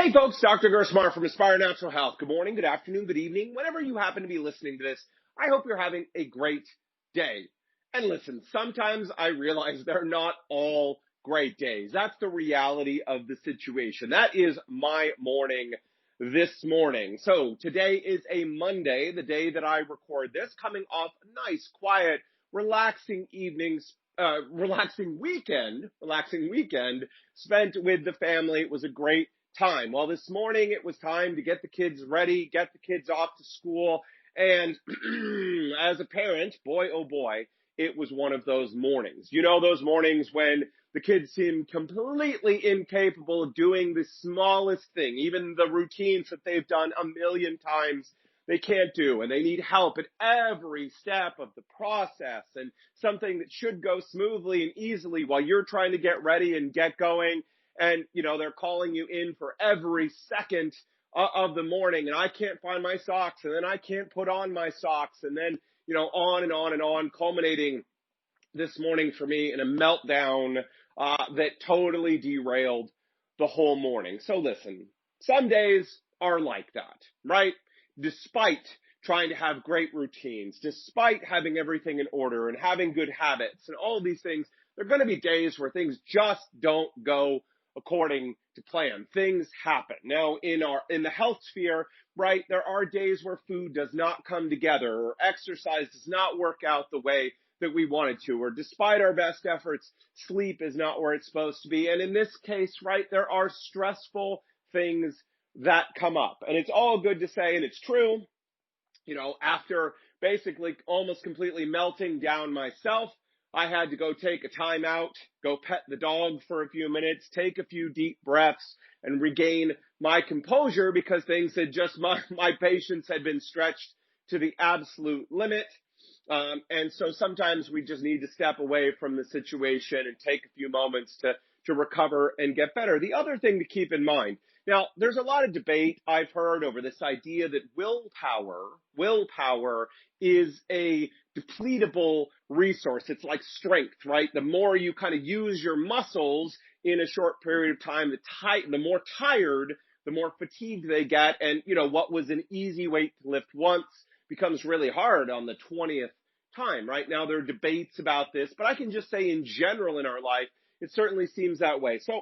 Hey folks, Dr. Gerstmar from Aspire Natural Health. Good morning, good afternoon, good evening. Whenever you happen to be listening to this, I hope you're having a great day. And listen, sometimes I realize they're not all great days. That's the reality of the situation. That is my morning this morning. So today is a Monday, the day that I record this, coming off a nice, quiet, relaxing relaxing weekend spent with the family. It was a great time. Well, this morning it was time to get the kids ready, get the kids off to school. And as a parent, boy, oh boy, it was one of those mornings. You know, those mornings when the kids seem completely incapable of doing the smallest thing, even the routines that they've done a million times, they can't do, and they need help at every step of the process, and something that should go smoothly and easily while you're trying to get ready and get going. And, you know, they're calling you in for every second of the morning, and I can't find my socks, and then I can't put on my socks, and then, you know, on and on and on, culminating this morning for me in a meltdown that totally derailed the whole morning. So listen, some days are like that, right? Despite trying to have great routines, despite having everything in order and having good habits and all these things, there are going to be days where things just don't go according to plan. Things happen. Now, in the health sphere, right, there are days where food does not come together or exercise does not work out the way that we wanted to, or despite our best efforts, sleep is not where it's supposed to be. And in this case, right, there are stressful things that come up. And it's all good to say, and it's true, you know, after basically almost completely melting down myself, I had to go take a time out, go pet the dog for a few minutes, take a few deep breaths, and regain my composure because things had just, my patience had been stretched to the absolute limit. And so sometimes we just need to step away from the situation and take a few moments to recover and get better. The other thing to keep in mind, now there's a lot of debate I've heard over this idea that willpower is a depletable resource. It's like strength, right? The more you kind of use your muscles in a short period of time, the more tired, the more fatigued they get. And, you know, what was an easy weight to lift once becomes really hard on the 20th time. Right now, there are debates about this, but I can just say in general in our life, it certainly seems that way. So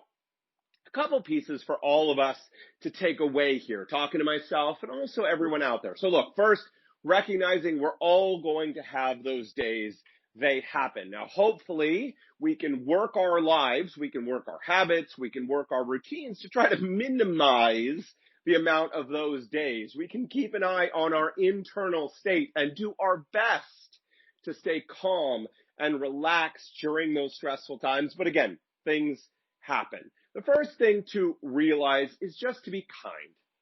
a couple pieces for all of us to take away here, talking to myself and also everyone out there. So look, first, recognizing we're all going to have those days. They happen. Now, hopefully, we can work our lives, we can work our habits, we can work our routines to try to minimize the amount of those days. We can keep an eye on our internal state and do our best to stay calm and relaxed during those stressful times. But again, things happen. The first thing to realize is just to be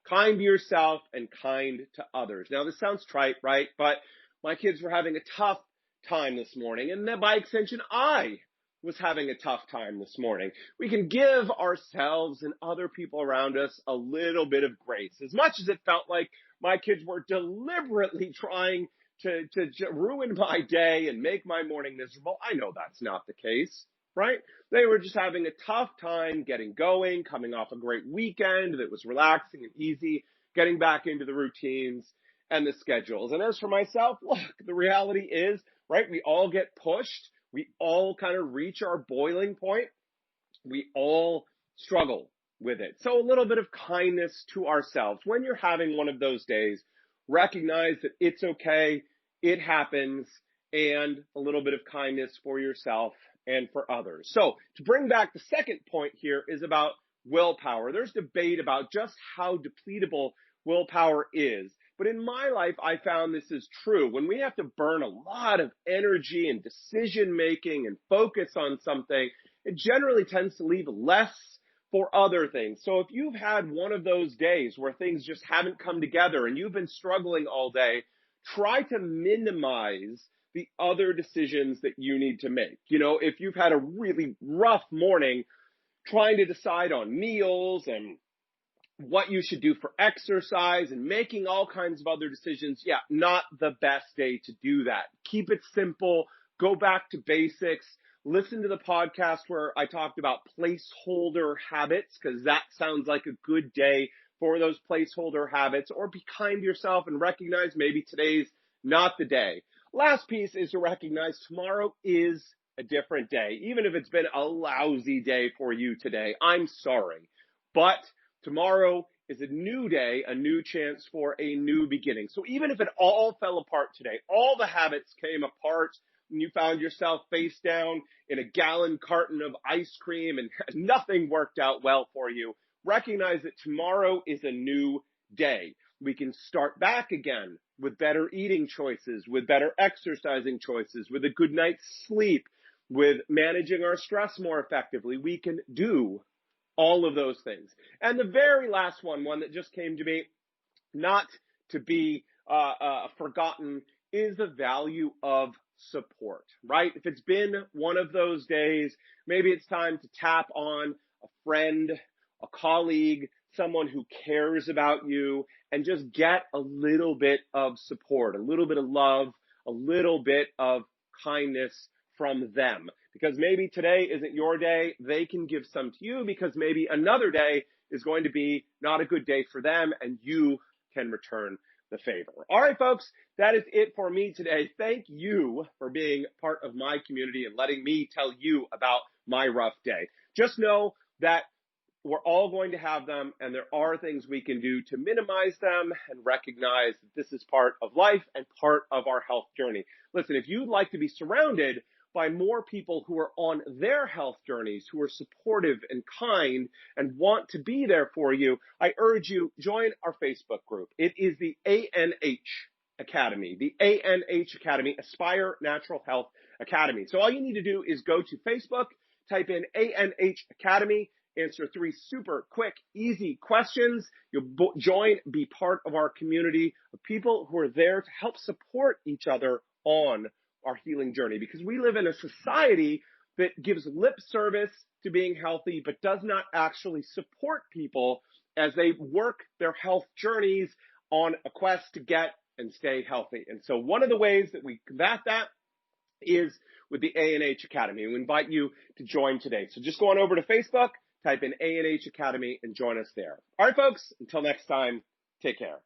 kind to yourself and kind to others. Now, this sounds trite, right? But my kids were having a tough time this morning, and then by extension, I was having a tough time this morning. We can give ourselves and other people around us a little bit of grace. As much as it felt like my kids were deliberately trying to ruin my day and make my morning miserable, I know that's not the case, right? They were just having a tough time getting going, coming off a great weekend that was relaxing and easy, getting back into the routines and the schedules. And as for myself, look, the reality is, right, we all get pushed. We all kind of reach our boiling point. We all struggle with it. So a little bit of kindness to ourselves. When you're having one of those days, recognize that it's okay, it happens, and a little bit of kindness for yourself and for others. So to bring back the second point here is about willpower. There's debate about just how depletable willpower is. But in my life, I found this is true. When we have to burn a lot of energy and decision making and focus on something, it generally tends to leave less for other things. So if you've had one of those days where things just haven't come together and you've been struggling all day, try to minimize the other decisions that you need to make. You know, if you've had a really rough morning trying to decide on meals and what you should do for exercise and making all kinds of other decisions, yeah, not the best day to do that. Keep it simple. Go back to basics. listen to the podcast where I talked about placeholder habits, because that sounds like a good day for those placeholder habits, or be kind to yourself and recognize maybe today's not the day. Last piece is to recognize tomorrow is a different day. Even if it's been a lousy day for you today, I'm sorry. But tomorrow is a new day, a new chance for a new beginning. So even if it all fell apart today, all the habits came apart, and you found yourself face down in a gallon carton of ice cream and nothing worked out well for you, recognize that tomorrow is a new day. We can start back again with better eating choices, with better exercising choices, with a good night's sleep, with managing our stress more effectively. We can do all of those things. And the very last one that just came to me, not to be forgotten, is the value of support, right? If it's been one of those days, maybe it's time to tap on a friend, a colleague, someone who cares about you, and just get a little bit of support, a little bit of love, a little bit of kindness from them. Because maybe today isn't your day, they can give some to you, because maybe another day is going to be not a good day for them, and you can return the favor. All right, folks, that is it for me today. Thank you for being part of my community and letting me tell you about my rough day. Just know that we're all going to have them, and there are things we can do to minimize them and recognize that this is part of life and part of our health journey. Listen, if you'd like to be surrounded by more people who are on their health journeys, who are supportive and kind and want to be there for you, I urge you, join our Facebook group. It is the ANH Academy, the ANH Academy, Aspire Natural Health Academy. So all you need to do is go to Facebook, type in ANH Academy, answer 3 super quick, easy questions. You'll join, be part of our community of people who are there to help support each other on our healing journey, because we live in a society that gives lip service to being healthy, but does not actually support people as they work their health journeys on a quest to get and stay healthy. And so one of the ways that we combat that is with the ANH Academy. We invite you to join today. So just go on over to Facebook, type in ANH Academy, and join us there. All right, folks, until next time, take care.